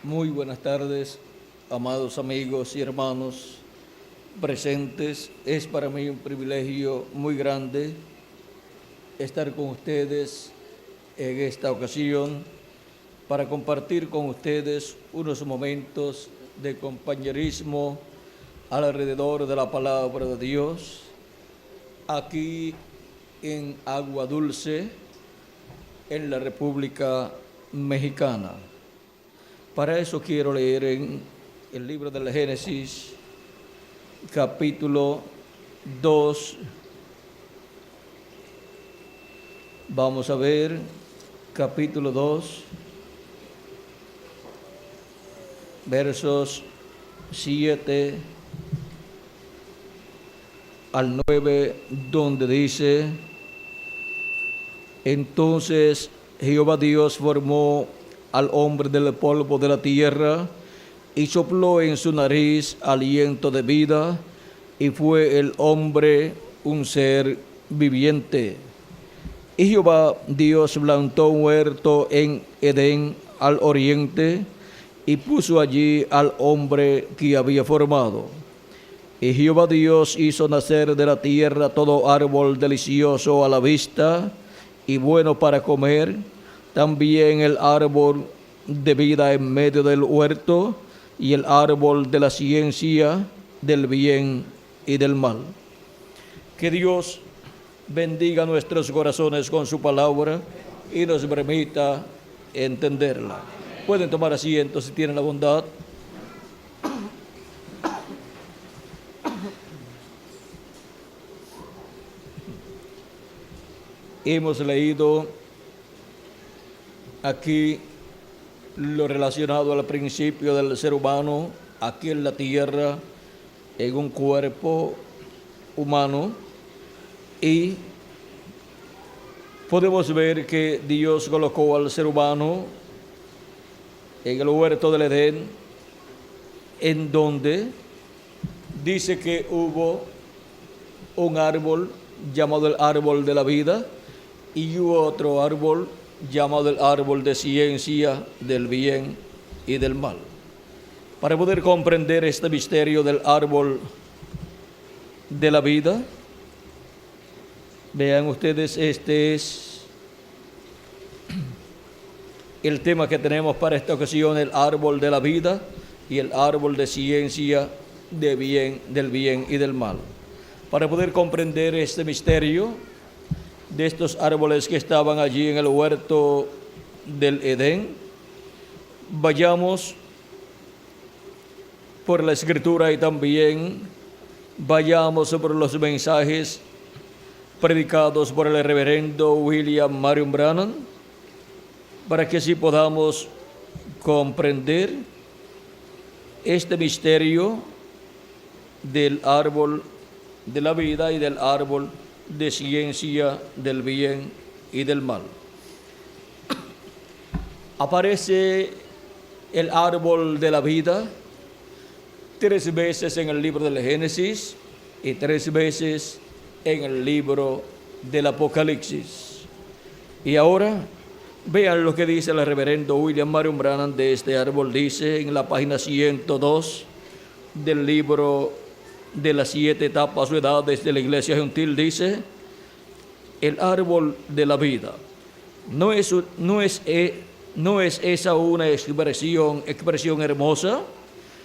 Muy buenas tardes, amados amigos y hermanos presentes. Es para mí un privilegio muy grande estar con ustedes en esta ocasión para compartir con ustedes unos momentos de compañerismo alrededor de la palabra de Dios, aquí en Agua Dulce, en la República Mexicana. Para eso quiero leer en el libro del Génesis, capítulo 2. Vamos a ver, capítulo 2, versos 7 al 9, donde dice: Entonces Jehová Dios formó al hombre del polvo de la tierra y sopló en su nariz aliento de vida, y fue el hombre un ser viviente. Y Jehová Dios plantó un huerto en Edén al oriente, y puso allí al hombre que había formado. Y Jehová Dios hizo nacer de la tierra todo árbol delicioso a la vista y bueno para comer, también el árbol de vida en medio del huerto, y el árbol de la ciencia del bien y del mal. Que Dios bendiga nuestros corazones con su palabra y nos permita entenderla. Pueden tomar asiento si tienen la bondad. Hemos leído aquí lo relacionado al principio del ser humano aquí en la tierra, en un cuerpo humano, y podemos ver que Dios colocó al ser humano en el huerto del Edén, en donde dice que hubo un árbol llamado el árbol de la vida y hubo otro árbol llamado el árbol de ciencia del bien y del mal. Para poder comprender este misterio del árbol de la vida, vean ustedes, este es el tema que tenemos para esta ocasión: el árbol de la vida y el árbol de ciencia del bien y del mal. Para poder comprender este misterio de estos árboles que estaban allí en el huerto del Edén, vayamos por la Escritura y también vayamos por los mensajes predicados por el reverendo William Marion Branham, para que así podamos comprender este misterio del árbol de la vida y del árbol de ciencia del bien y del mal. Aparece el árbol de la vida 3 veces en el libro del Génesis y 3 veces en el libro del Apocalipsis. Y ahora vean lo que dice el reverendo William Marion Branham de este árbol. Dice en la página 102 del libro de las 7 etapas o edades de la Iglesia Gentil, dice: el árbol de la vida no es esa una expresión hermosa.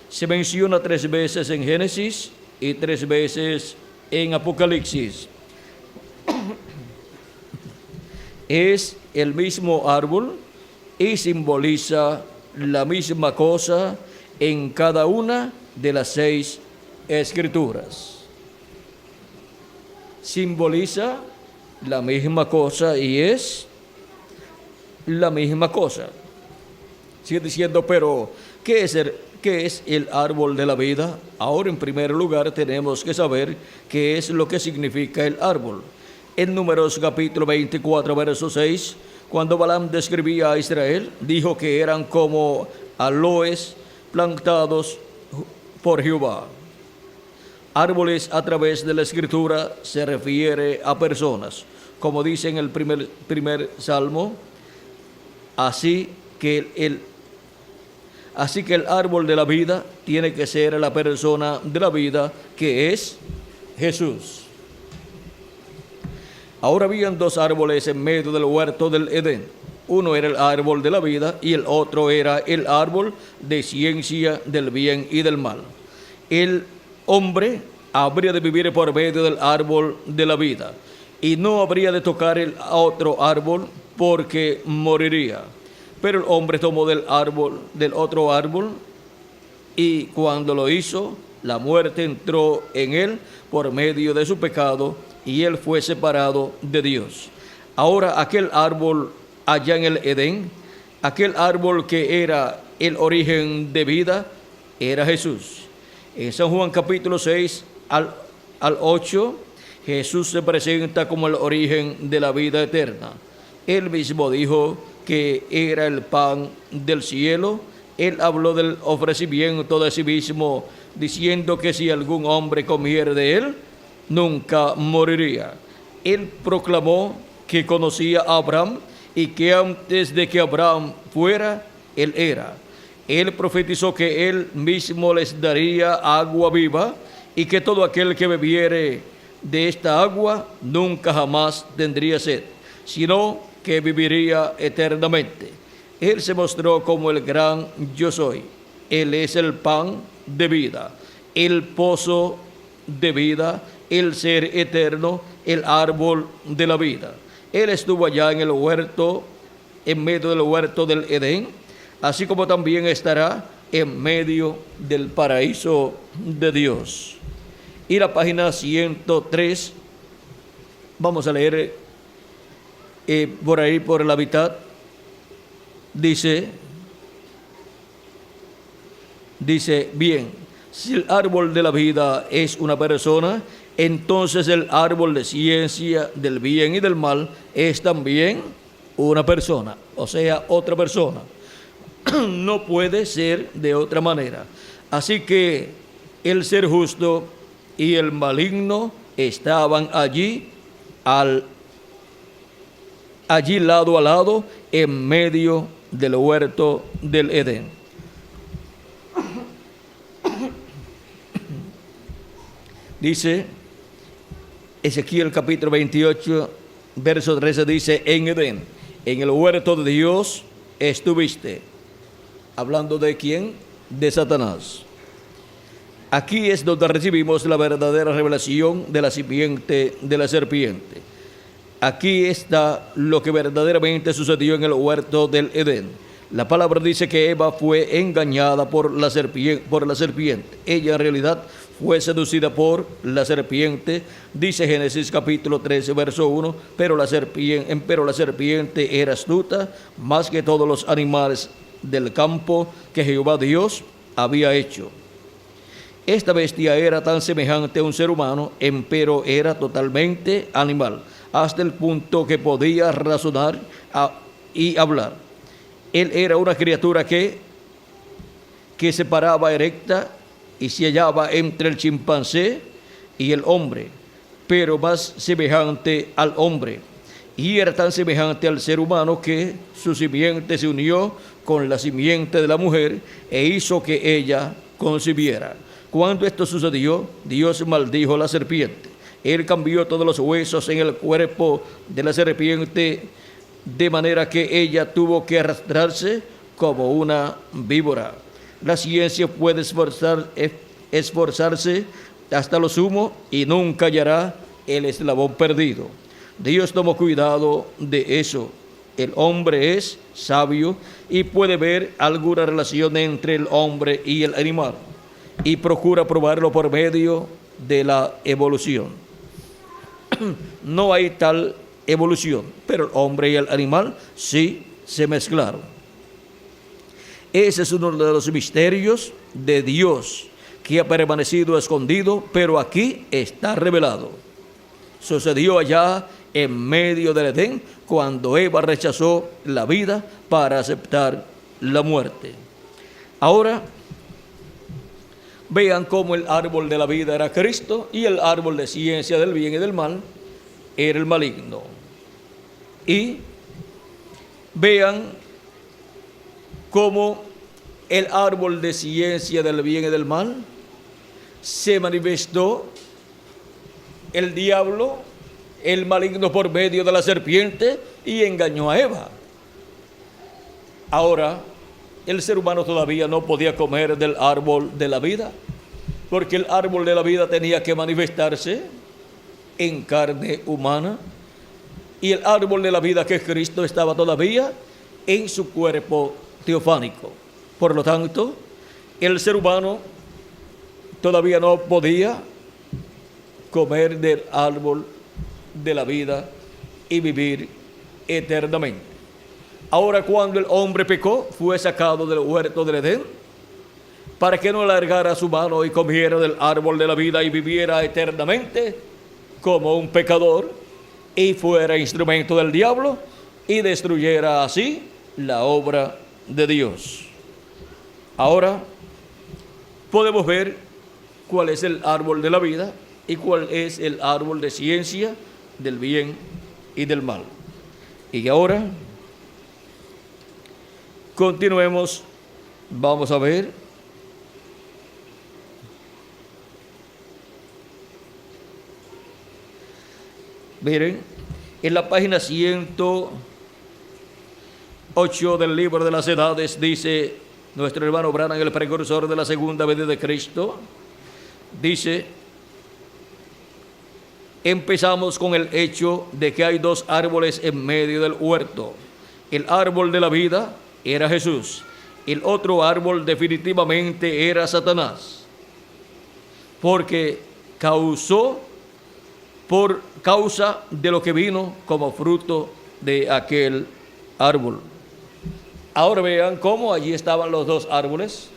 Se menciona 3 veces en Génesis y 3 veces en Apocalipsis. Es el mismo árbol y simboliza la misma cosa en cada una de las 6 Escrituras. Simboliza la misma cosa y es la misma cosa. Sigue diciendo, pero ¿qué es el árbol de la vida? Ahora, en primer lugar, tenemos que saber qué es lo que significa el árbol. En Números capítulo 24, verso 6, cuando Balaam describía a Israel, dijo que eran como aloes plantados por Jehová. Árboles a través de la Escritura se refiere a personas, como dice en el primer salmo, así Así que el árbol de la vida tiene que ser la persona de la vida, que es Jesús. Ahora habían dos árboles en medio del huerto del Edén. Uno era el árbol de la vida y el otro era el árbol de ciencia del bien y del mal. El hombre habría de vivir por medio del árbol de la vida y no habría de tocar el otro árbol porque moriría. Pero el hombre tomó del otro árbol, y cuando lo hizo, la muerte entró en él por medio de su pecado, y él fue separado de Dios. Ahora aquel árbol allá en el Edén, aquel árbol que era el origen de vida, era Jesús. En San Juan capítulo 6 al 8, Jesús se presenta como el origen de la vida eterna. Él mismo dijo que era el pan del cielo. Él habló del ofrecimiento de sí mismo, diciendo que si algún hombre comiera de él, nunca moriría. Él proclamó que conocía a Abraham y que antes de que Abraham fuera, él era. Él profetizó que él mismo les daría agua viva y que todo aquel que bebiere de esta agua nunca jamás tendría sed, sino que viviría eternamente. Él se mostró como el gran yo soy. Él es el pan de vida, el pozo de vida, el ser eterno, el árbol de la vida. Él estuvo allá en el huerto, en medio del huerto del Edén, así como también estará en medio del paraíso de Dios. Y la página 103, vamos a leer por ahí, por la mitad, dice, bien, si el árbol de la vida es una persona, entonces el árbol de ciencia del bien y del mal es también una persona, o sea, otra persona. No puede ser de otra manera. Así que el ser justo y el maligno estaban allí lado a lado, en medio del huerto del Edén. Dice Ezequiel capítulo 28, verso 13, dice, en Edén, en el huerto de Dios estuviste. Hablando de quién? De Satanás. Aquí es donde recibimos la verdadera revelación de la simiente de la serpiente. Aquí está lo que verdaderamente sucedió en el huerto del Edén. La palabra dice que Eva fue engañada por la serpiente. Ella en realidad fue seducida por la serpiente. Dice Génesis capítulo 13, verso 1, pero la serpiente era astuta más que todos los animales del campo que Jehová Dios había hecho. Esta bestia era tan semejante a un ser humano, empero era totalmente animal, hasta el punto que podía razonar y hablar. Él era una criatura que se paraba erecta y se hallaba entre el chimpancé y el hombre, pero más semejante al hombre. Y era tan semejante al ser humano que su simiente se unió con la simiente de la mujer e hizo que ella concibiera. Cuando esto sucedió, Dios maldijo a la serpiente. Él cambió todos los huesos en el cuerpo de la serpiente, de manera que ella tuvo que arrastrarse como una víbora. La ciencia puede esforzarse hasta lo sumo y nunca hallará el eslabón perdido. Dios tomó cuidado de eso. El hombre es sabio y puede ver alguna relación entre el hombre y el animal, y procura probarlo por medio de la evolución. No hay tal evolución, pero el hombre y el animal sí se mezclaron. Ese es uno de los misterios de Dios que ha permanecido escondido, pero aquí está revelado. Sucedió allá en medio del Edén, cuando Eva rechazó la vida para aceptar la muerte. Ahora, vean cómo el árbol de la vida era Cristo y el árbol de ciencia del bien y del mal era el maligno. Y vean cómo el árbol de ciencia del bien y del mal, se manifestó el diablo, el maligno, por medio de la serpiente, y engañó a Eva. Ahora, el ser humano todavía no podía comer del árbol de la vida, porque el árbol de la vida tenía que manifestarse en carne humana, y el árbol de la vida, que es Cristo, estaba todavía en su cuerpo teofánico. Por lo tanto, el ser humano todavía no podía comer del árbol de la vida y vivir eternamente. Ahora, cuando el hombre pecó, fue sacado del huerto del Edén para que no alargara su mano y comiera del árbol de la vida y viviera eternamente como un pecador, y fuera instrumento del diablo y destruyera así la obra de Dios. Ahora podemos ver cuál es el árbol de la vida y cuál es el árbol de ciencia del bien y del mal. Y ahora continuemos, vamos a ver miren, en la página 108 del libro de las edades, dice nuestro hermano Branham, el precursor de la segunda venida de Cristo, dice: empezamos con el hecho de que hay dos árboles en medio del huerto. El árbol de la vida era Jesús. El otro árbol definitivamente era Satanás, porque por causa de lo que vino como fruto de aquel árbol. Ahora vean cómo allí estaban los dos árboles.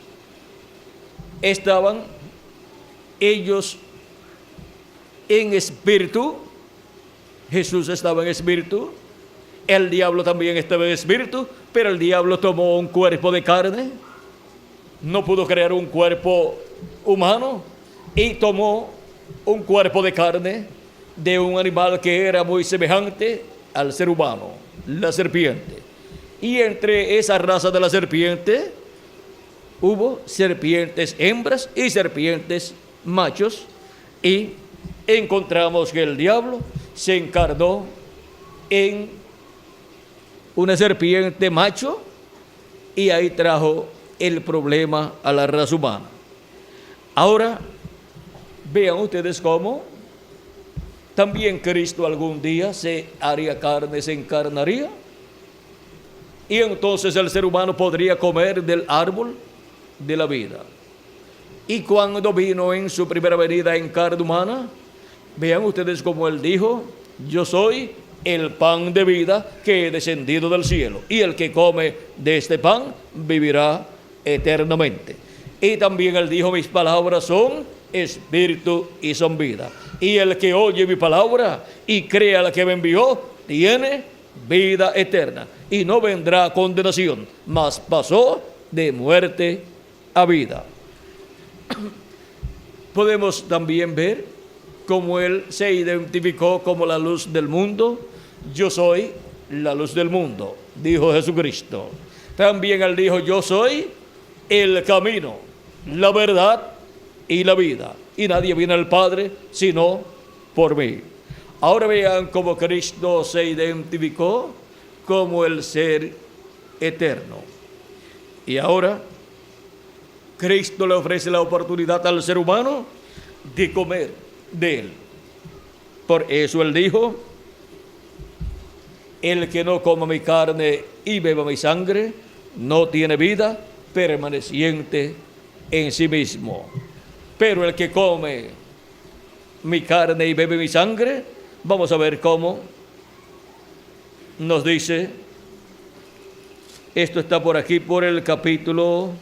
Estaban ellos en espíritu. Jesús estaba en espíritu. El diablo también estaba en espíritu, pero el diablo tomó un cuerpo de carne. No pudo crear un cuerpo humano y tomó un cuerpo de carne de un animal que era muy semejante al ser humano, la serpiente. Y entre esa raza de la serpiente hubo serpientes hembras y serpientes machos, y encontramos que el diablo se encarnó en una serpiente macho, y ahí trajo el problema a la raza humana. Ahora vean ustedes cómo también Cristo algún día se haría carne, se encarnaría, y entonces el ser humano podría comer del árbol de la vida. Y cuando vino en su primera venida en carne humana, vean ustedes cómo él dijo: yo soy el pan de vida que he descendido del cielo, y el que come de este pan vivirá eternamente. Y también él dijo: mis palabras son espíritu y son vida, y el que oye mi palabra y cree a la que me envió tiene vida eterna, y no vendrá a condenación, mas pasó de muerte a vida. Podemos también ver cómo él se identificó como la luz del mundo. Yo soy la luz del mundo, dijo Jesucristo. También él dijo: yo soy el camino, la verdad y la vida, y nadie viene al Padre sino por mí. Ahora vean cómo Cristo se identificó como el ser eterno. Y ahora Cristo le ofrece la oportunidad al ser humano de comer de él. Por eso él dijo: el que no coma mi carne y beba mi sangre no tiene vida permaneciente en sí mismo. Pero el que come mi carne y bebe mi sangre, vamos a ver cómo nos dice. Esto está por aquí, por el capítulo.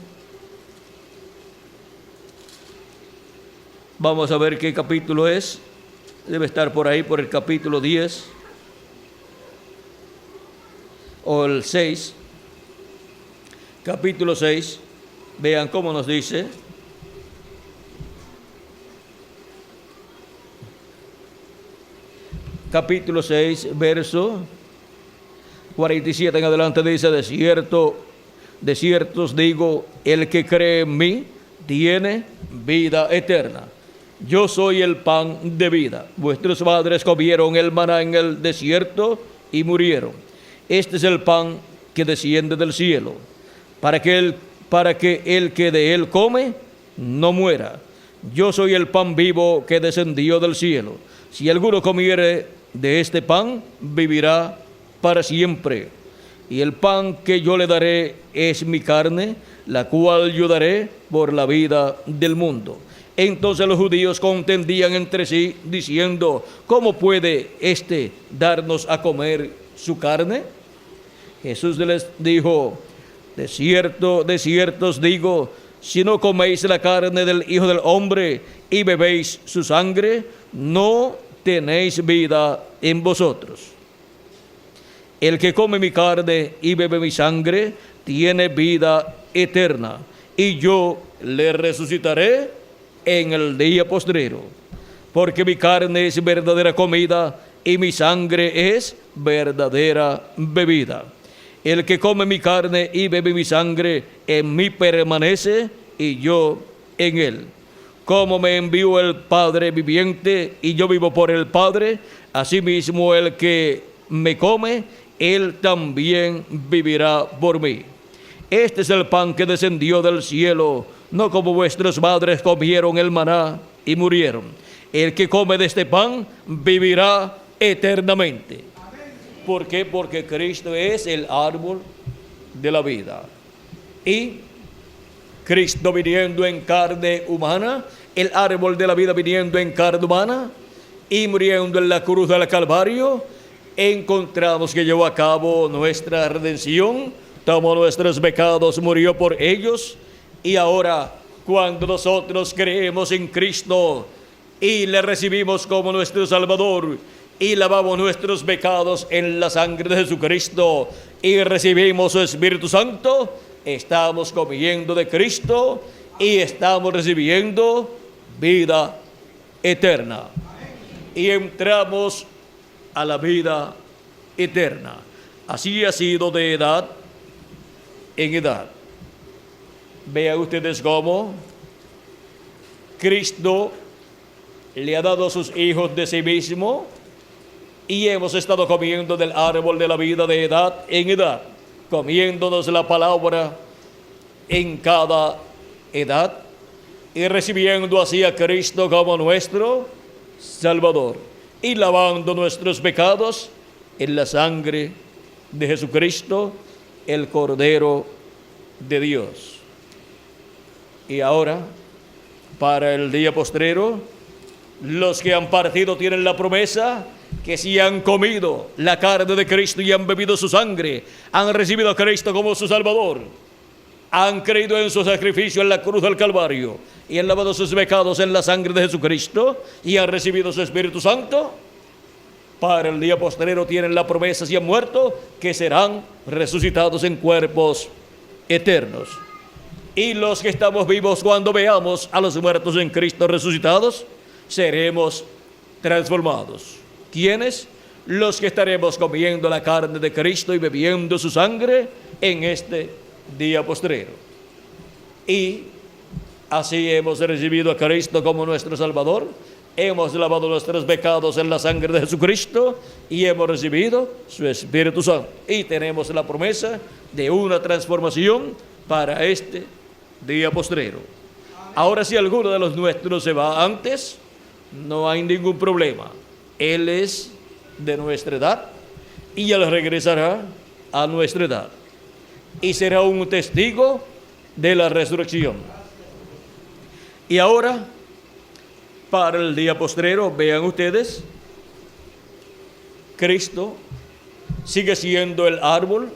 Vamos a ver qué capítulo es. Debe estar por ahí, por el capítulo 10 o el 6. Capítulo 6. Vean cómo nos dice. Capítulo 6, verso 47 en adelante, dice: de cierto de cierto os digo, el que cree en mí tiene vida eterna. Yo soy el pan de vida. Vuestros padres comieron el maná en el desierto y murieron. Este es el pan que desciende del cielo, para que el que de él come no muera. Yo soy el pan vivo que descendió del cielo. Si alguno comiere de este pan, vivirá para siempre. Y el pan que yo le daré es mi carne, la cual yo daré por la vida del mundo. Entonces los judíos contendían entre sí, diciendo, ¿cómo puede éste darnos a comer su carne? Jesús les dijo, de cierto os digo, si no coméis la carne del Hijo del Hombre y bebéis su sangre, no tenéis vida en vosotros. El que come mi carne y bebe mi sangre, tiene vida eterna, y yo le resucitaré en el día postrero. Porque mi carne es verdadera comida, y mi sangre es verdadera bebida. El que come mi carne y bebe mi sangre, en mí permanece, y yo en él. Como me envió el Padre viviente, y yo vivo por el Padre, asimismo el que me come, él también vivirá por mí. Este es el pan que descendió del cielo, no como vuestros padres comieron el maná y murieron. El que come de este pan vivirá eternamente. ¿Por qué? Porque Cristo es el árbol de la vida. Y Cristo viniendo en carne humana, el árbol de la vida viniendo en carne humana y muriendo en la cruz del Calvario, encontramos que llevó a cabo nuestra redención, tomó nuestros pecados, murió por ellos, y ahora cuando nosotros creemos en Cristo y le recibimos como nuestro Salvador y lavamos nuestros pecados en la sangre de Jesucristo y recibimos su Espíritu Santo, estamos comiendo de Cristo y estamos recibiendo vida eterna. Y entramos a la vida eterna. Así ha sido de edad en edad. Vean ustedes cómo Cristo le ha dado a sus hijos de sí mismo y hemos estado comiendo del árbol de la vida de edad en edad, comiéndonos la palabra en cada edad y recibiendo así a Cristo como nuestro Salvador y lavando nuestros pecados en la sangre de Jesucristo, el Cordero de Dios. Y ahora, para el día postrero, los que han partido tienen la promesa que si han comido la carne de Cristo y han bebido su sangre, han recibido a Cristo como su Salvador, han creído en su sacrificio en la cruz del Calvario y han lavado sus pecados en la sangre de Jesucristo y han recibido su Espíritu Santo, para el día postrero tienen la promesa, si han muerto, que serán resucitados en cuerpos eternos. Y los que estamos vivos, cuando veamos a los muertos en Cristo resucitados, seremos transformados. ¿Quiénes? Los que estaremos comiendo la carne de Cristo y bebiendo su sangre en este día postrero. Y así hemos recibido a Cristo como nuestro Salvador, hemos lavado nuestros pecados en la sangre de Jesucristo y hemos recibido su Espíritu Santo. Y tenemos la promesa de una transformación para este día postrero. Ahora, si alguno de los nuestros se va antes, no hay ningún problema. Él es de nuestra edad y él regresará a nuestra edad y será un testigo de la resurrección. Y ahora, para el día postrero, vean ustedes, Cristo sigue siendo el árbol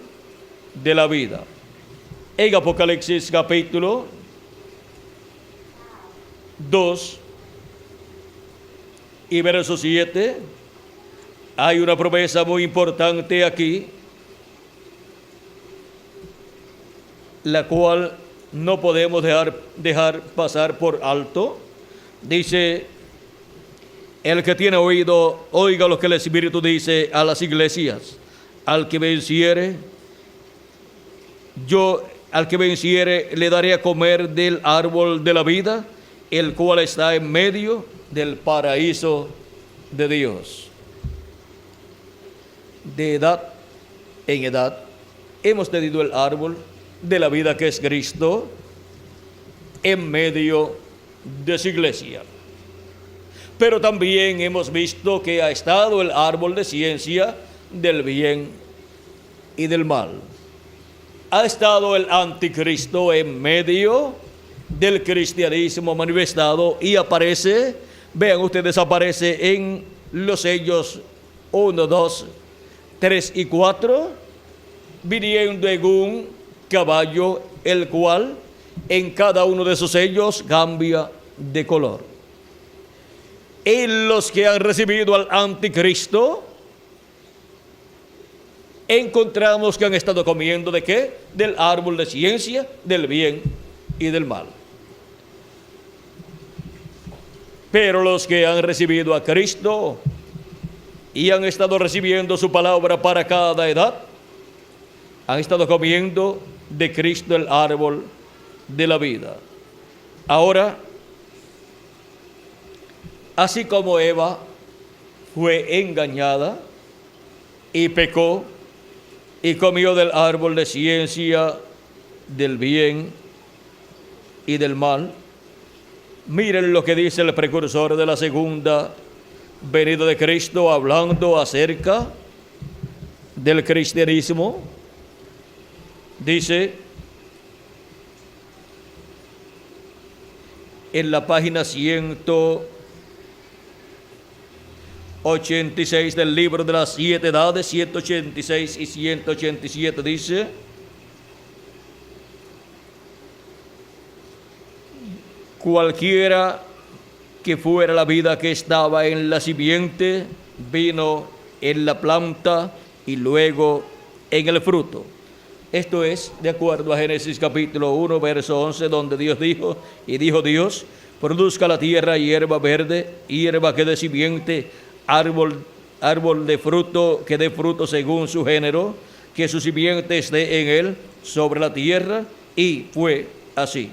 de la vida. En Apocalipsis capítulo 2 y verso 7, hay una promesa muy importante aquí, la cual no podemos dejar pasar por alto. Dice, el que tiene oído, oiga lo que el Espíritu dice a las iglesias. Al que venciere, yo al que venciere le daré a comer del árbol de la vida, el cual está en medio del paraíso de Dios. De edad en edad hemos tenido el árbol de la vida, que es Cristo, en medio de su iglesia. Pero también hemos visto que ha estado el árbol de ciencia del bien y del mal. Ha estado el anticristo en medio del cristianismo manifestado y aparece, vean ustedes, aparece en los sellos 1, 2, 3 y 4, viniendo en un caballo, el cual en cada uno de esos sellos cambia de color. En los que han recibido al anticristo, encontramos que han estado comiendo ¿de qué? Del árbol de ciencia, del bien y del mal. Pero los que han recibido a Cristo y han estado recibiendo su palabra para cada edad, han estado comiendo de Cristo el árbol de la vida. Ahora, así como Eva fue engañada y pecó y comió del árbol de ciencia del bien y del mal, miren lo que dice el precursor de la segunda venida de Cristo, hablando acerca del cristianismo. Dice en la página 186 del libro de las 7 edades, 186 y 187, dice: cualquiera que fuera la vida que estaba en la simiente, vino en la planta y luego en el fruto. Esto es de acuerdo a Génesis capítulo 1, verso 11, donde Dios dijo, y dijo Dios: produzca la tierra hierba verde, hierba que dé simiente, árbol de fruto que dé fruto según su género, que su simiente esté en él sobre la tierra. Y fue así.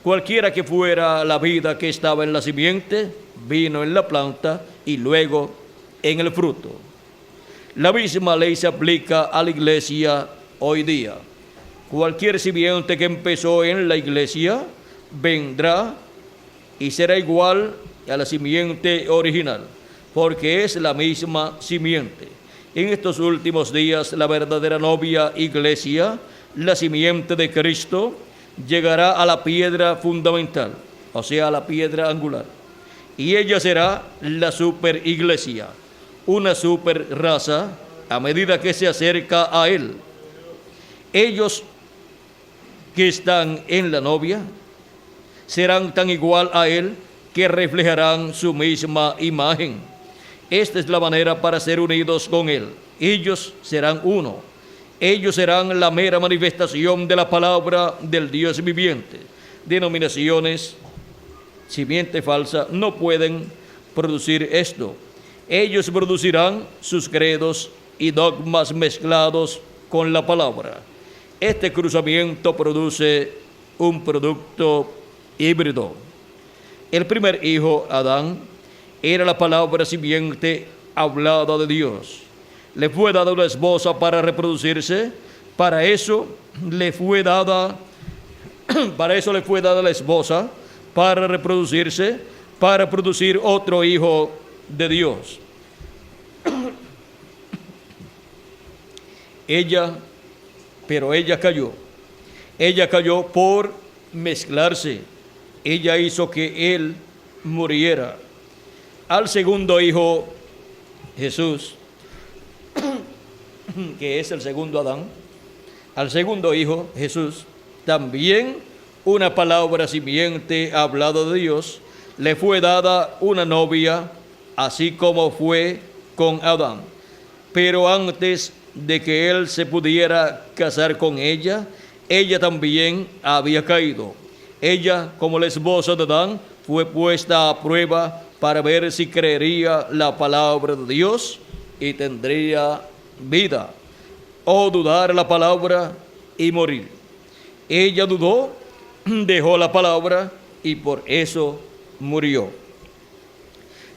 Cualquiera que fuera la vida que estaba en la simiente, vino en la planta y luego en el fruto. La misma ley se aplica a la iglesia hoy día. Cualquier simiente que empezó en la iglesia vendrá y será igual a la simiente original, porque es la misma simiente. En estos últimos días, la verdadera novia iglesia, la simiente de Cristo, llegará a la piedra fundamental, o sea, a la piedra angular, y ella será la super iglesia, una super raza, a medida que se acerca a él. Ellos que están en la novia serán tan igual a él que reflejarán su misma imagen. Esta es la manera para ser unidos con él. Ellos serán uno. Ellos serán la mera manifestación de la palabra del Dios viviente. Denominaciones, simiente falsa, no pueden producir esto. Ellos producirán sus credos y dogmas mezclados con la palabra. Este cruzamiento produce un producto híbrido. El primer hijo, Adán, era la palabra simiente hablada de Dios. Le fue dada una esposa para reproducirse. Para eso le fue dada la esposa para reproducirse, para producir otro hijo de Dios. Pero ella cayó. Ella cayó por mezclarse. Ella hizo que él muriera. Al segundo hijo, Jesús, que es el segundo Adán, al segundo hijo, Jesús, también una palabra simiente hablada de Dios, le fue dada una novia, así como fue con Adán. Pero antes de que él se pudiera casar con ella, ella también había caído. Ella, como la esposa de Adán, fue puesta a prueba para ver si creería la palabra de Dios y tendría vida, o dudar la palabra y morir. Ella dudó, dejó la palabra y por eso murió.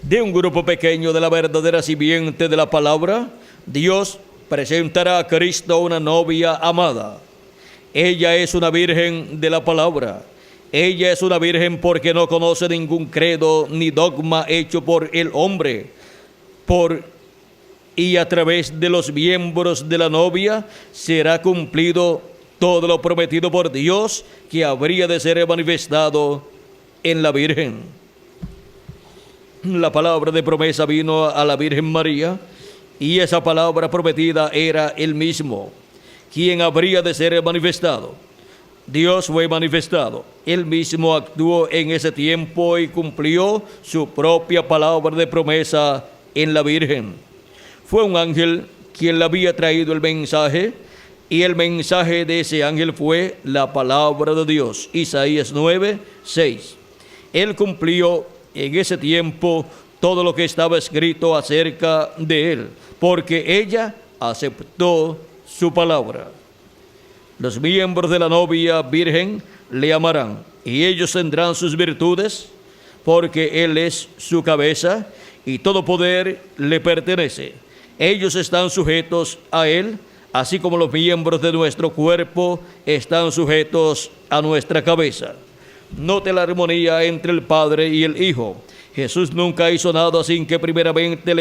De un grupo pequeño de la verdadera simiente de la palabra, Dios presentará a Cristo una novia amada. Ella es una virgen de la palabra. Ella es una virgen porque no conoce ningún credo ni dogma hecho por el hombre. Y a través de los miembros de la novia será cumplido todo lo prometido por Dios que habría de ser manifestado en la Virgen. La palabra de promesa vino a la Virgen María y esa palabra prometida era el mismo, quien habría de ser manifestado. Dios fue manifestado. Él mismo actuó en ese tiempo y cumplió su propia palabra de promesa en la Virgen. Fue un ángel quien le había traído el mensaje, y el mensaje de ese ángel fue la palabra de Dios. Isaías 9:6. Él cumplió en ese tiempo todo lo que estaba escrito acerca de él, porque ella aceptó su palabra. Los miembros de la novia virgen le amarán, y ellos tendrán sus virtudes, porque él es su cabeza, y todo poder le pertenece. Ellos están sujetos a él, así como los miembros de nuestro cuerpo están sujetos a nuestra cabeza. Note la armonía entre el Padre y el Hijo. Jesús nunca hizo nada sin que primeramente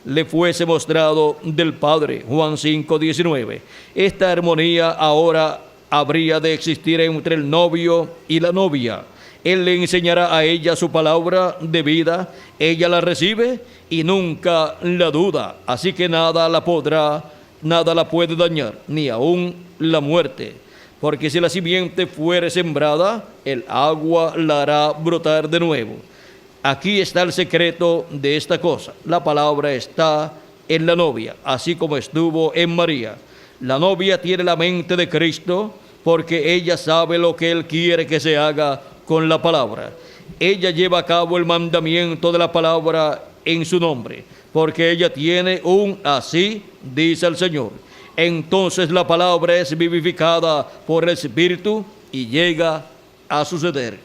le fuese mostrado del Padre. Juan 5:19. Esta armonía ahora habría de existir entre el novio y la novia. Él le enseñará a ella su palabra de vida, ella la recibe y nunca la duda, así que nada la puede dañar, ni aun la muerte. Porque si la simiente fuere sembrada, el agua la hará brotar de nuevo. Aquí está el secreto de esta cosa. La palabra está en la novia, así como estuvo en María. La novia tiene la mente de Cristo, porque ella sabe lo que Él quiere que se haga con la palabra. Ella lleva a cabo el mandamiento de la palabra en su nombre, porque ella tiene un así dice el Señor. Entonces la palabra es vivificada por el Espíritu y llega a suceder.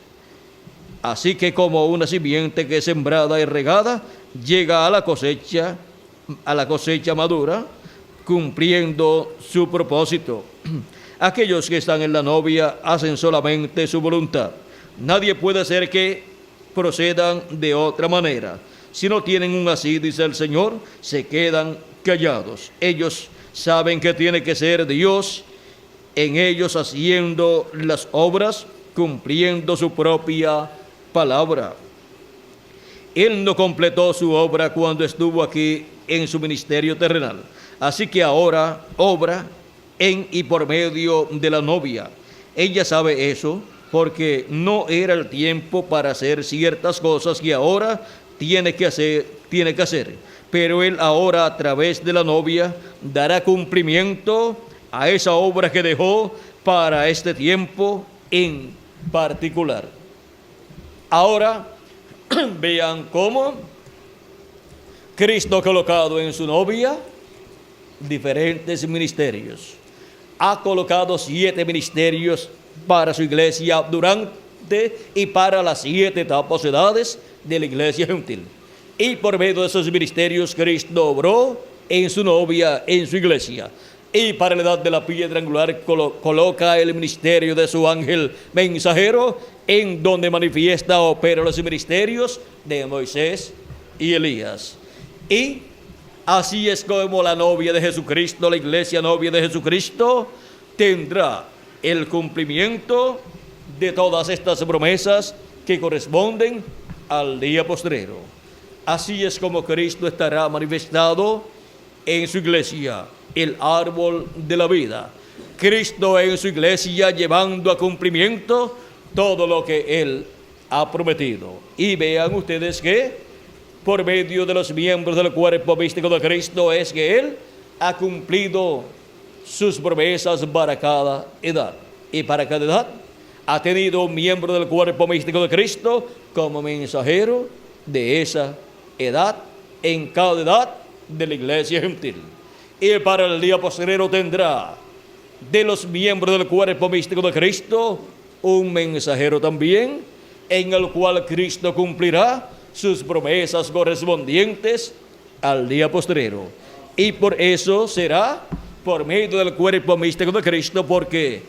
Así que como una simiente que es sembrada y regada, llega a la cosecha madura, cumpliendo su propósito. Aquellos que están en la novia hacen solamente su voluntad. Nadie puede hacer que procedan de otra manera. Si no tienen un así, dice el Señor, se quedan callados. Ellos saben que tiene que ser Dios en ellos haciendo las obras, cumpliendo su propia palabra. Él no completó su obra cuando estuvo aquí en su ministerio terrenal. Así que ahora obra en y por medio de la novia. Ella sabe eso porque no era el tiempo para hacer ciertas cosas que ahora tiene que hacer. Pero Él ahora a través de la novia dará cumplimiento a esa obra que dejó para este tiempo en particular. Ahora vean cómo Cristo ha colocado en su novia diferentes ministerios. Ha colocado 7 ministerios para su iglesia durante y para las 7 etapas o edades de la iglesia gentil. Y por medio de esos ministerios Cristo obró en su novia, en su iglesia. Y para la edad de la piedra angular coloca el ministerio de su ángel mensajero, en donde manifiesta o opera los ministerios de Moisés y Elías. Y así es como la novia de Jesucristo, la iglesia novia de Jesucristo, tendrá el cumplimiento de todas estas promesas que corresponden al día postrero. Así es como Cristo estará manifestado en su iglesia, el árbol de la vida. Cristo en su iglesia llevando a cumplimiento todo lo que Él ha prometido. Y vean ustedes que por medio de los miembros del cuerpo místico de Cristo es que Él ha cumplido sus promesas para cada edad. Y para cada edad ha tenido un miembro del cuerpo místico de Cristo como mensajero de esa edad en cada edad de la iglesia gentil. Y para el día postrero tendrá de los miembros del cuerpo místico de Cristo, un mensajero también, en el cual Cristo cumplirá sus promesas correspondientes al día postrero. Y por eso será por medio del cuerpo místico de Cristo, porque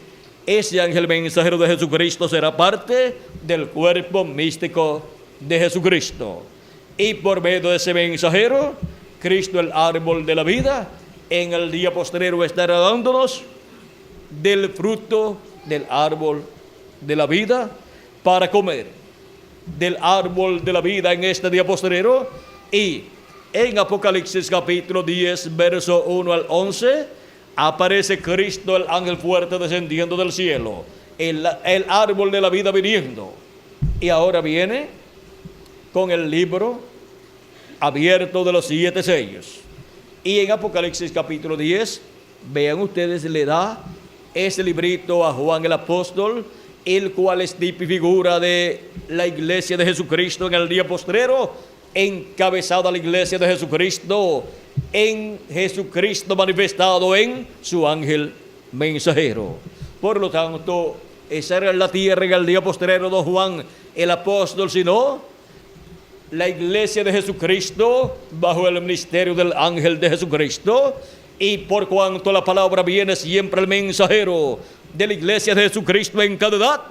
ese ángel mensajero de Jesucristo será parte del cuerpo místico de Jesucristo. Y por medio de ese mensajero, Cristo, el árbol de la vida, en el día postrero estará dándonos del fruto del árbol de la vida para comer. Del árbol de la vida en este día postrero. Y en Apocalipsis capítulo 10, verso 1 al 11, aparece Cristo, el ángel fuerte, descendiendo del cielo, el árbol de la vida viniendo. Y ahora viene con el libro abierto de los 7 sellos. Y en Apocalipsis capítulo 10, vean ustedes, le da ese librito a Juan el apóstol, el cual es tipo y figura de la iglesia de Jesucristo en el día postrero, encabezada la iglesia de Jesucristo, en Jesucristo manifestado en su ángel mensajero. Por lo tanto, esa era la tierra en el día postrero, no Juan el apóstol, sino la iglesia de Jesucristo bajo el ministerio del ángel de Jesucristo. Y por cuanto la palabra viene siempre el mensajero de la iglesia de Jesucristo en cada edad,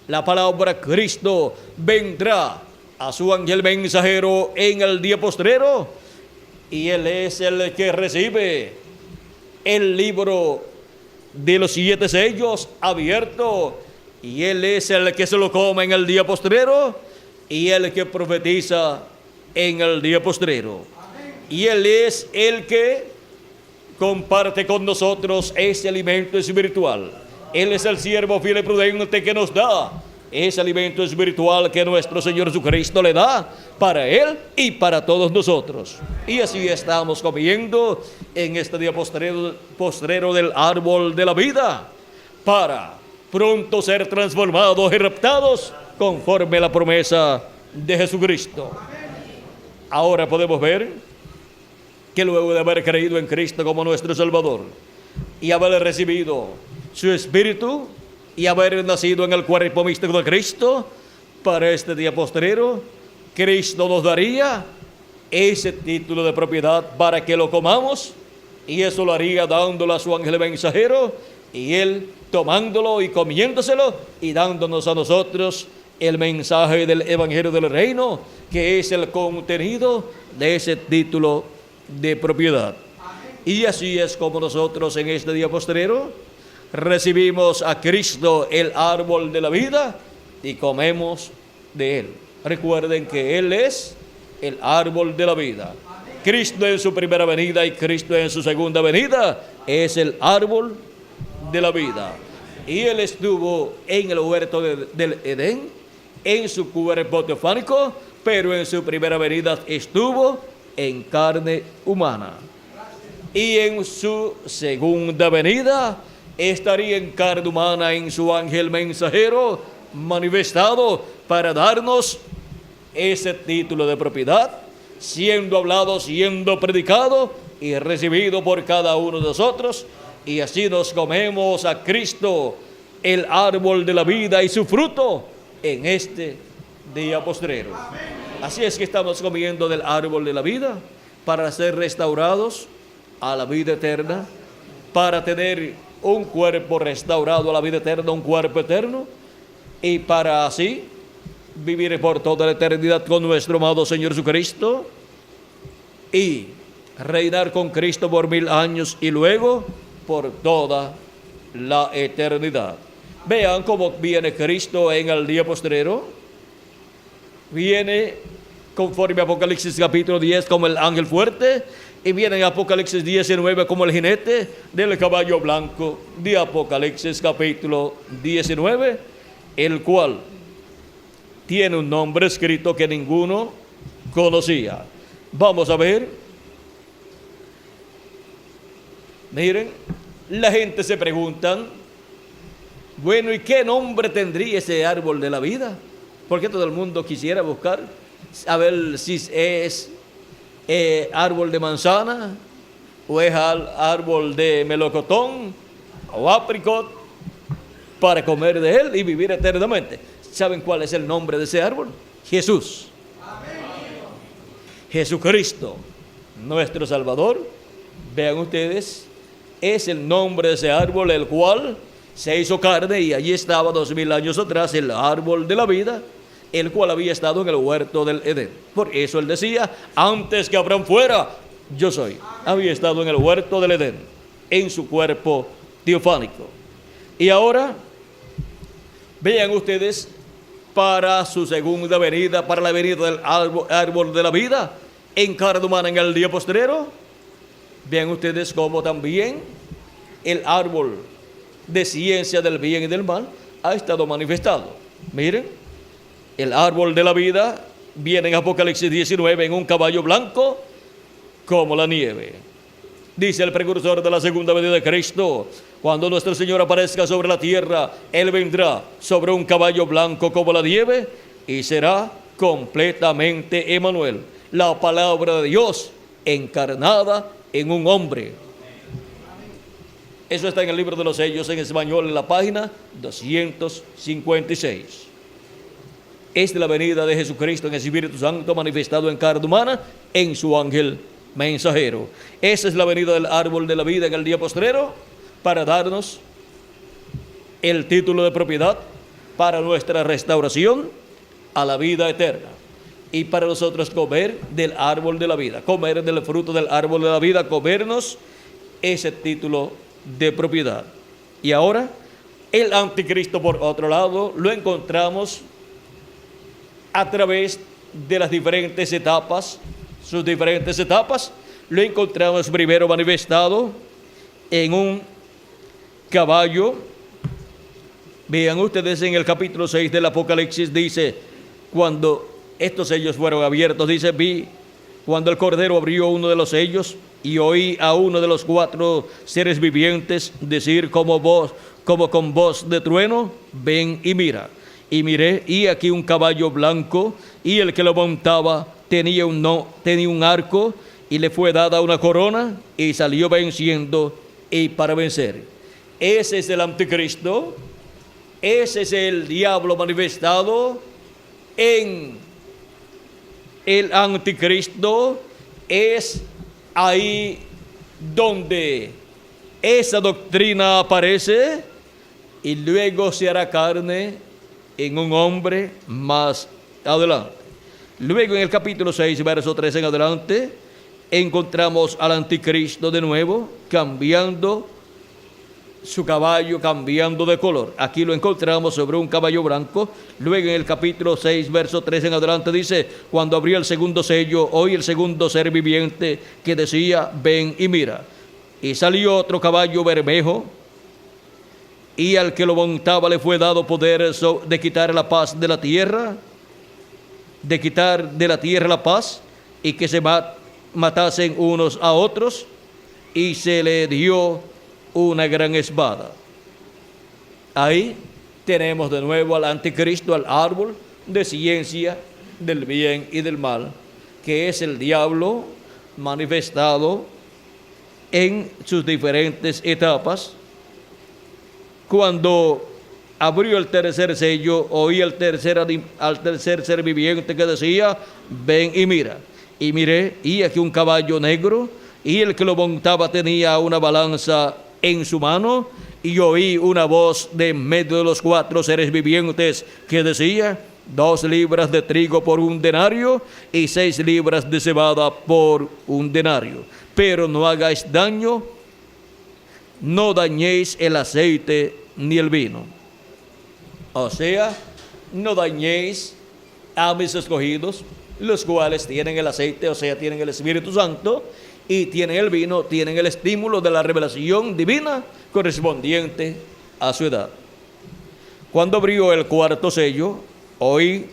la palabra Cristo vendrá a su ángel mensajero en el día postrero, y él es el que recibe el libro de los 7 sellos abierto, y él es el que se lo come en el día postrero, y el que profetiza en el día postrero. Y él es el que comparte con nosotros ese alimento espiritual. Él es el siervo fiel y prudente que nos da ese alimento espiritual que nuestro Señor Jesucristo le da para Él y para todos nosotros. Y así estamos comiendo en este día postrero del árbol de la vida, para pronto ser transformados y raptados conforme a la promesa de Jesucristo. Ahora podemos ver que luego de haber creído en Cristo como nuestro Salvador y haber recibido su Espíritu y haber nacido en el cuerpo místico de Cristo, para este día postrero, Cristo nos daría ese título de propiedad para que lo comamos, y eso lo haría dándolo a su ángel mensajero, y él tomándolo y comiéndoselo y dándonos a nosotros el mensaje del Evangelio del Reino, que es el contenido de ese título de propiedad. Y así es como nosotros en este día postrero recibimos a Cristo, el árbol de la vida, y comemos de Él. Recuerden que Él es el árbol de la vida. Cristo en su primera venida y Cristo en su segunda venida es el árbol de la vida. Y Él estuvo en el huerto del Edén, en su cuerpo teofánico, pero en su primera venida estuvo en carne humana. Y en su segunda venida estaría en carne humana en su ángel mensajero manifestado para darnos ese título de propiedad, siendo hablado, siendo predicado y recibido por cada uno de nosotros. Y así nos comemos a Cristo, el árbol de la vida y su fruto en este día postrero. Así es que estamos comiendo del árbol de la vida para ser restaurados a la vida eterna, para tener un cuerpo restaurado a la vida eterna, un cuerpo eterno, y para así vivir por toda la eternidad con nuestro amado Señor Jesucristo y reinar con Cristo por 1000 años y luego por toda la eternidad. Vean cómo viene Cristo en el día postrero. Viene conforme a Apocalipsis capítulo 10 como el ángel fuerte, y viene en Apocalipsis 19 como el jinete del caballo blanco de Apocalipsis capítulo 19, el cual tiene un nombre escrito que ninguno conocía. Vamos a ver. Miren, la gente se pregunta, bueno, ¿y qué nombre tendría ese árbol de la vida? Porque todo el mundo quisiera buscar, a ver si es árbol de manzana, o es árbol de melocotón, o apricot para comer de él y vivir eternamente. ¿Saben cuál es el nombre de ese árbol? Jesús. Jesucristo, nuestro Salvador. Vean ustedes, es el nombre de ese árbol, el cual se hizo carne, y allí estaba 2000 años atrás el árbol de la vida, el cual había estado en el huerto del Edén. Por eso él decía, antes que Abraham fuera, yo soy. Había estado en el huerto del Edén, en su cuerpo teofánico. Y ahora, vean ustedes, para su segunda venida, para la venida del árbol de la vida, en carne humana en el día postrero, vean ustedes cómo también el árbol de ciencia del bien y del mal ha estado manifestado. Miren, el árbol de la vida viene en Apocalipsis 19 en un caballo blanco como la nieve. Dice el precursor de la segunda venida de Cristo, cuando nuestro Señor aparezca sobre la tierra, Él vendrá sobre un caballo blanco como la nieve y será completamente Emmanuel, la palabra de Dios encarnada en un hombre. Eso está en el libro de los sellos en español, en la página 256. Es la venida de Jesucristo en el Espíritu Santo manifestado en carne humana en su ángel mensajero. Esa es la venida del árbol de la vida en el día postrero para darnos el título de propiedad para nuestra restauración a la vida eterna. Y para nosotros comer del árbol de la vida, comer del fruto del árbol de la vida, comernos ese título de propiedad. Y ahora, el anticristo, por otro lado, lo encontramos a través de las diferentes etapas, sus diferentes etapas. Lo encontramos primero manifestado en un caballo. Vean ustedes en el capítulo 6 del Apocalipsis, dice, cuando estos sellos fueron abiertos, dice, vi cuando el Cordero abrió uno de los sellos y oí a uno de los 4 seres vivientes decir como con voz de trueno, ven y mira. Y miré, y aquí un caballo blanco, y el que lo montaba tenía un arco, y le fue dada una corona, y salió venciendo y para vencer. Ese es el anticristo, ese es el diablo manifestado en el anticristo. Es ahí donde esa doctrina aparece y luego se hará carne en un hombre más adelante. Luego en el capítulo 6, verso 3 en adelante, encontramos al anticristo de nuevo cambiando su caballo, cambiando de color. Aquí lo encontramos sobre un caballo blanco. Luego en el capítulo 6, verso 3 en adelante dice, cuando abrió el segundo sello, oí el segundo ser viviente que decía, ven y mira. Y salió otro caballo bermejo, y al que lo montaba le fue dado poder de quitar la paz de la tierra, de quitar de la tierra la paz, y que se matasen unos a otros, y se le dio una gran espada. Ahí tenemos de nuevo al anticristo, al árbol de ciencia del bien y del mal, que es el diablo manifestado en sus diferentes etapas. Cuando abrió el tercer sello, oí al tercer ser viviente que decía, ven y mira. Y miré, y aquí un caballo negro, y el que lo montaba tenía una balanza en su mano, y oí una voz de en medio de los 4 seres vivientes que decía, 2 libras de trigo por un denario, y 6 libras de cebada por un denario. Pero no hagáis daño, no dañéis el aceite ni el vino. O sea, no dañéis a mis escogidos, los cuales tienen el aceite, o sea, tienen el Espíritu Santo, y tienen el vino, tienen el estímulo de la revelación divina correspondiente a su edad. Cuando abrió el cuarto sello, oí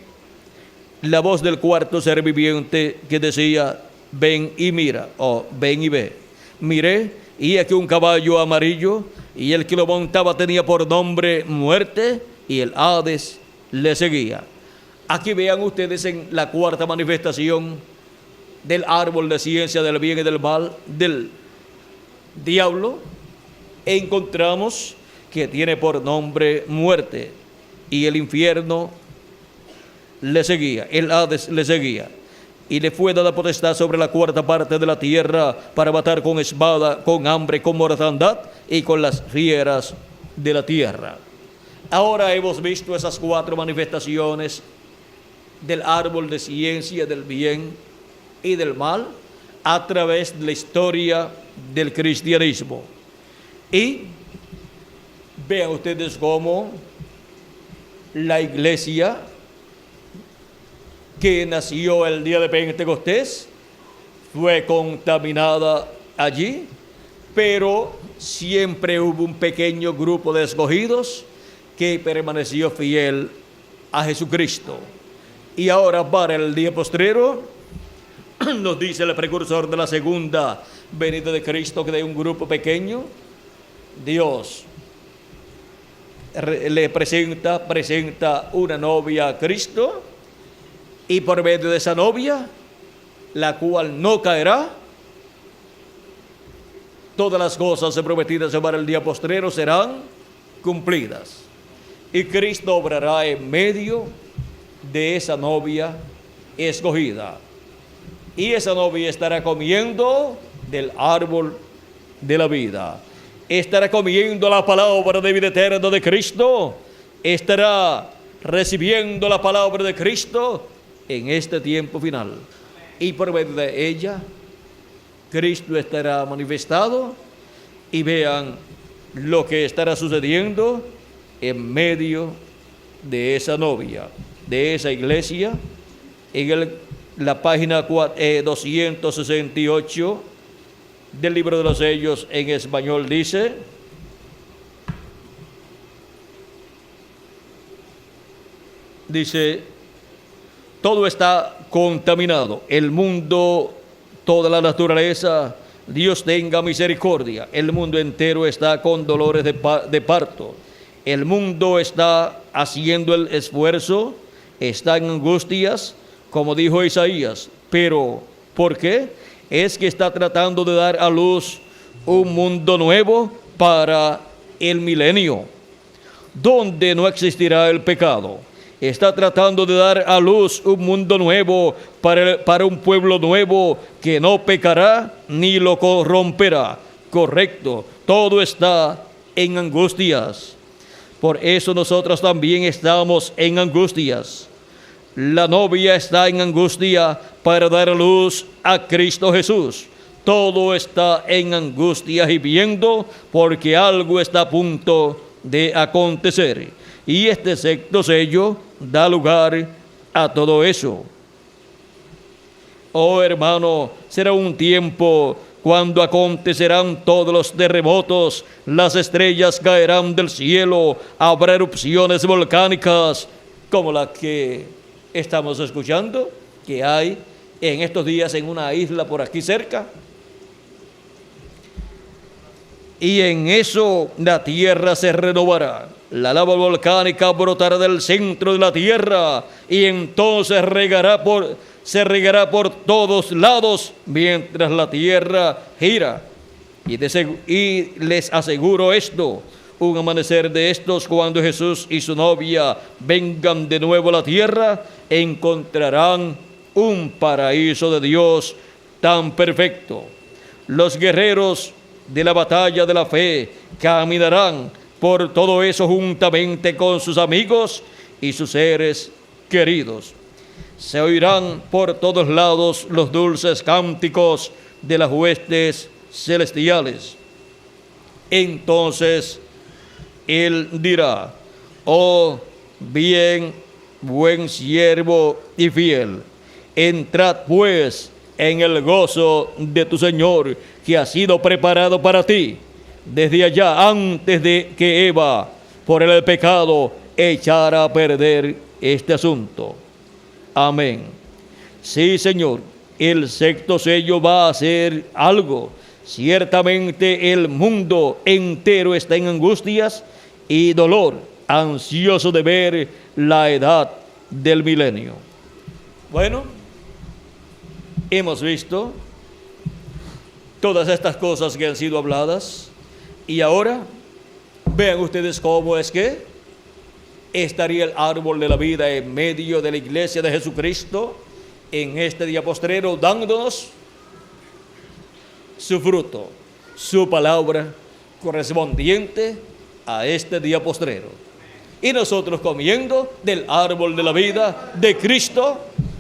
la voz del cuarto ser viviente que decía, ven y mira, o ven y ve. Miré, y aquí un caballo amarillo, y el que lo montaba tenía por nombre Muerte, y el Hades le seguía. Aquí vean ustedes en la cuarta manifestación del árbol de ciencia del bien y del mal, del diablo, encontramos que tiene por nombre muerte, y el infierno le seguía, el Hades le seguía, y le fue dada potestad sobre la cuarta parte de la tierra para matar con espada, con hambre, con mortandad y con las fieras de la tierra. Ahora hemos visto esas 4 manifestaciones del árbol de ciencia del bien y del mal a través de la historia del cristianismo. Y vean ustedes cómo la iglesia que nació el día de Pentecostés fue contaminada allí, pero siempre hubo un pequeño grupo de escogidos que permaneció fiel a Jesucristo. Y ahora para el día postrero, nos dice el precursor de la segunda venida de Cristo, que de un grupo pequeño, Dios le presenta una novia a Cristo, y por medio de esa novia, la cual no caerá, todas las cosas prometidas para el día postrero serán cumplidas. Y Cristo obrará en medio de esa novia escogida. Y esa novia estará comiendo del árbol de la vida. Estará comiendo la palabra de vida eterna de Cristo. Estará recibiendo la palabra de Cristo en este tiempo final. Y por medio de ella, Cristo estará manifestado. Y vean lo que estará sucediendo en medio de esa novia, de esa iglesia. En la página 268 del libro de los sellos en español dice: todo está contaminado, el mundo, toda la naturaleza, Dios tenga misericordia, el mundo entero está con dolores de parto, el mundo está haciendo el esfuerzo, está en angustias, como dijo Isaías. Pero, ¿por qué? Es que está tratando de dar a luz un mundo nuevo para el milenio, donde no existirá el pecado. Está tratando de dar a luz un mundo nuevo para un pueblo nuevo que no pecará ni lo corromperá. Correcto, todo está en angustias. Por eso nosotros también estamos en angustias. La novia está en angustia para dar a luz a Cristo Jesús. Todo está en angustia y viendo, porque algo está a punto de acontecer. Y este sexto sello da lugar a todo eso. Oh hermano, será un tiempo cuando acontecerán todos los terremotos, las estrellas caerán del cielo, habrá erupciones volcánicas como la que estamos escuchando, que hay en estos días en una isla por aquí cerca. Y en eso la tierra se renovará. La lava volcánica brotará del centro de la tierra y entonces se regará por todos lados mientras la tierra gira. Y les aseguro esto: un amanecer de estos, cuando Jesús y su novia vengan de nuevo a la tierra, encontrarán un paraíso de Dios tan perfecto. Los guerreros de la batalla de la fe caminarán por todo eso juntamente con sus amigos y sus seres queridos. Se oirán por todos lados los dulces cánticos de las huestes celestiales. Entonces Él dirá: oh bien, buen siervo y fiel, entrad pues en el gozo de tu Señor, que ha sido preparado para ti desde allá, antes de que Eva, por el pecado, echara a perder este asunto. Amén. Sí, Señor, el sexto sello va a hacer algo. Ciertamente el mundo entero está en angustias y dolor, ansioso de ver la edad del milenio. Bueno, hemos visto todas estas cosas que han sido habladas Y ahora, vean ustedes cómo es que estaría el árbol de la vida en medio de la iglesia de Jesucristo en este día postrero, dándonos su fruto, su palabra correspondiente a este día postrero. Y nosotros comiendo del árbol de la vida de Cristo,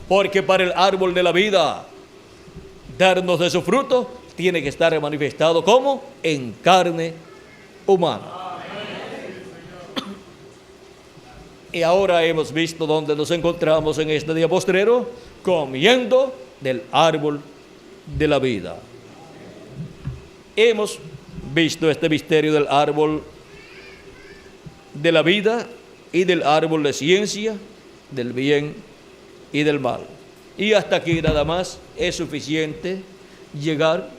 porque para el árbol de la vida darnos de su fruto, tiene que estar manifestado como en carne humana. Y ahora hemos visto dónde nos encontramos en este día postrero, comiendo del árbol de la vida. Hemos visto este misterio del árbol de la vida y del árbol de ciencia, del bien y del mal. Y hasta aquí nada más es suficiente llegar,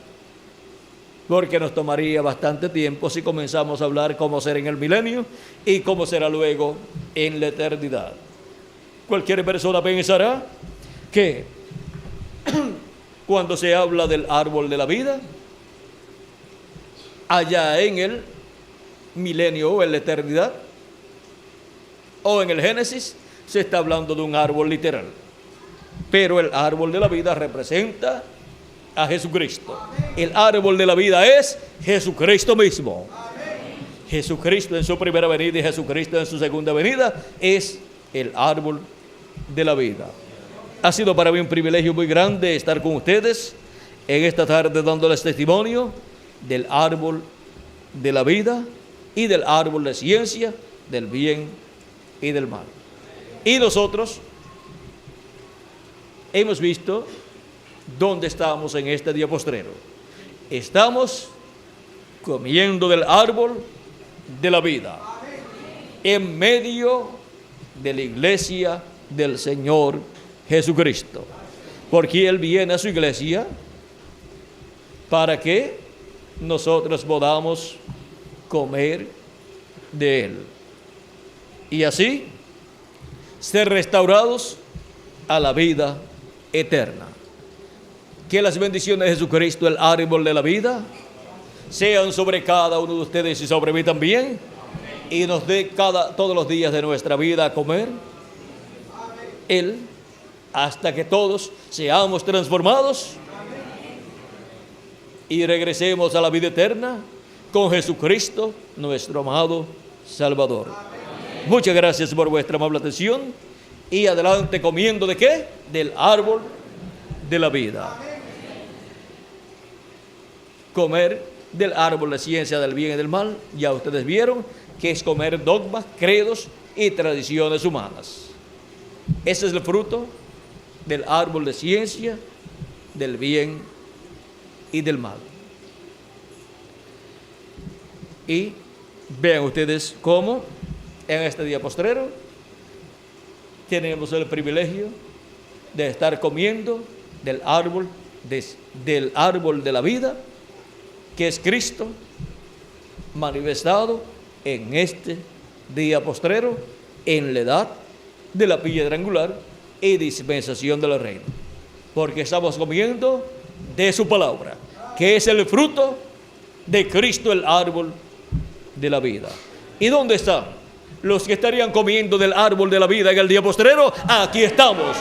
porque nos tomaría bastante tiempo si comenzamos a hablar cómo será en el milenio y cómo será luego en la eternidad. Cualquier persona pensará que cuando se habla del árbol de la vida, allá en el milenio o en la eternidad, o en el Génesis, se está hablando de un árbol literal. Pero el árbol de la vida representa a Jesucristo. El árbol de la vida es Jesucristo mismo. Jesucristo en su primera venida y Jesucristo en su segunda venida es el árbol de la vida. Ha sido para mí un privilegio muy grande estar con ustedes en esta tarde dándoles testimonio del árbol de la vida y del árbol de ciencia, del bien y del mal. Y nosotros hemos visto dónde estamos en este día postrero. Estamos comiendo del árbol de la vida en medio de la iglesia del Señor Jesucristo, porque Él viene a su iglesia para que nosotros podamos comer de Él y así ser restaurados a la vida eterna. Que las bendiciones de Jesucristo, el árbol de la vida, sean sobre cada uno de ustedes y sobre mí también, y nos dé todos los días de nuestra vida a comer Él, hasta que todos seamos transformados y regresemos a la vida eterna con Jesucristo, nuestro amado Salvador. Muchas gracias por vuestra amable atención y adelante comiendo ¿de qué? Del árbol de la vida. Comer del árbol de ciencia del bien y del mal, ya ustedes vieron que es comer dogmas, credos y tradiciones humanas. Ese es el fruto del árbol de ciencia del bien y del mal. Y vean ustedes cómo en este día postrero tenemos el privilegio de estar comiendo del árbol de la vida, que es Cristo manifestado en este día postrero en la edad de la piedra angular y dispensación del reino, porque estamos comiendo de su palabra, que es el fruto de Cristo, el árbol de la vida. ¿Y dónde están los que estarían comiendo del árbol de la vida en el día postrero? Aquí estamos.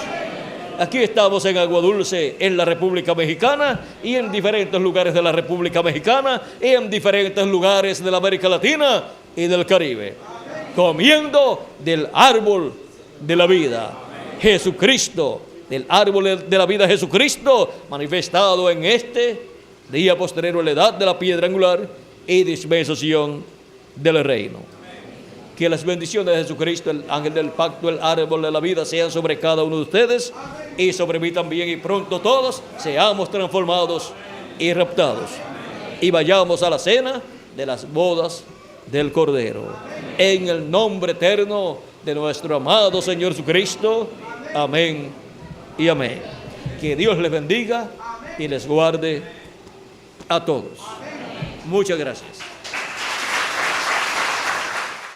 Aquí estamos en Agua Dulce, en la República Mexicana y en diferentes lugares de la República Mexicana y en diferentes lugares de la América Latina y del Caribe, comiendo del árbol de la vida, Jesucristo, del árbol de la vida Jesucristo, manifestado en este día postrero en la edad de la piedra angular y dispensación del reino. Que las bendiciones de Jesucristo, el ángel del pacto, el árbol de la vida, sean sobre cada uno de ustedes y sobre mí también, y pronto todos seamos transformados y raptados y vayamos a la cena de las bodas del Cordero. En el nombre eterno de nuestro amado Señor Jesucristo. Amén y amén. Que Dios les bendiga y les guarde a todos. Muchas gracias.